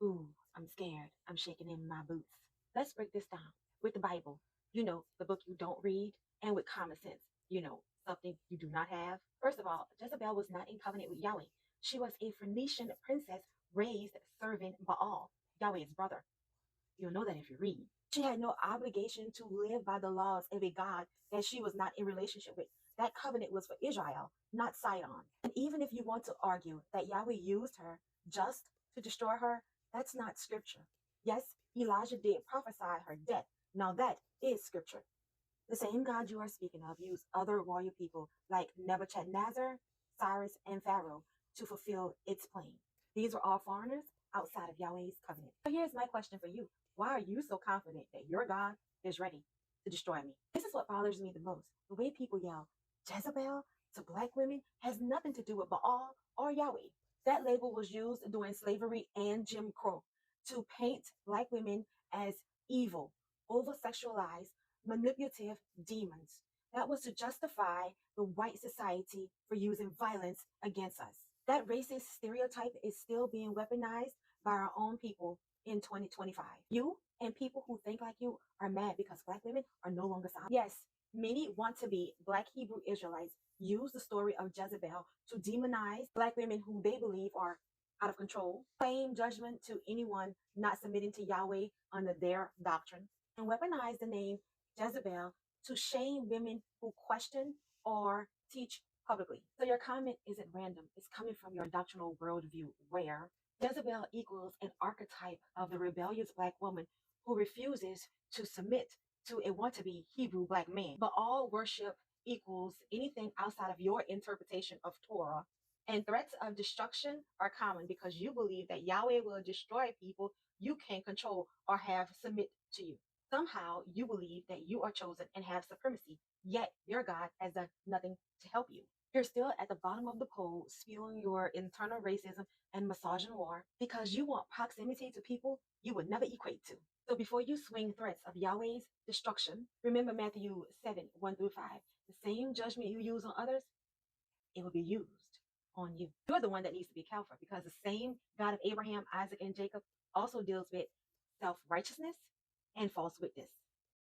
Ooh, I'm scared. I'm shaking in my boots. Let's break this down with the Bible. The book you don't read, and with common sense. Something you do not have. First of all, Jezebel was not in covenant with Yahweh. She was a Phoenician princess raised serving Baal, Yahweh's brother. You'll know that if you read. She had no obligation to live by the laws of a God that she was not in relationship with. That covenant was for Israel, not Sidon. And even if you want to argue that Yahweh used her just to destroy her, that's not scripture. Yes, Elijah did prophesy her death. Now that is scripture. The same God you are speaking of used other royal people like Nebuchadnezzar, Cyrus, and Pharaoh to fulfill its plan. These were all foreigners outside of Yahweh's covenant. So here's my question for you. Why are you so confident that your God is ready to destroy me? This is what bothers me the most. The way people yell, Jezebel to black women has nothing to do with Baal or Yahweh. That label was used during slavery and Jim Crow to paint black women as evil, over-sexualized, manipulative demons. That was to justify the white society for using violence against us. That racist stereotype is still being weaponized by our own people in 2025. You and people who think like you are mad because black women are no longer sovereign. Yes, many want to be black Hebrew Israelites use the story of Jezebel to demonize black women who they believe are out of control, claim judgment to anyone not submitting to Yahweh under their doctrine, and weaponize the name Jezebel to shame women who question or teach publicly. So your comment isn't random. It's coming from your doctrinal worldview where Jezebel equals an archetype of the rebellious black woman who refuses to submit to a want-to-be Hebrew black man. But all worship equals anything outside of your interpretation of Torah. And threats of destruction are common because you believe that Yahweh will destroy people you can't control or have submit to you. Somehow you believe that you are chosen and have supremacy, yet your God has done nothing to help you. You're still at the bottom of the pole, spewing your internal racism and misogyny war because you want proximity to people you would never equate to. So before you swing threats of Yahweh's destruction, remember Matthew 7, 1 through 5. The same judgment you use on others, it will be used on you. You're the one that needs to be careful because the same God of Abraham, Isaac, and Jacob also deals with self-righteousness and false witness.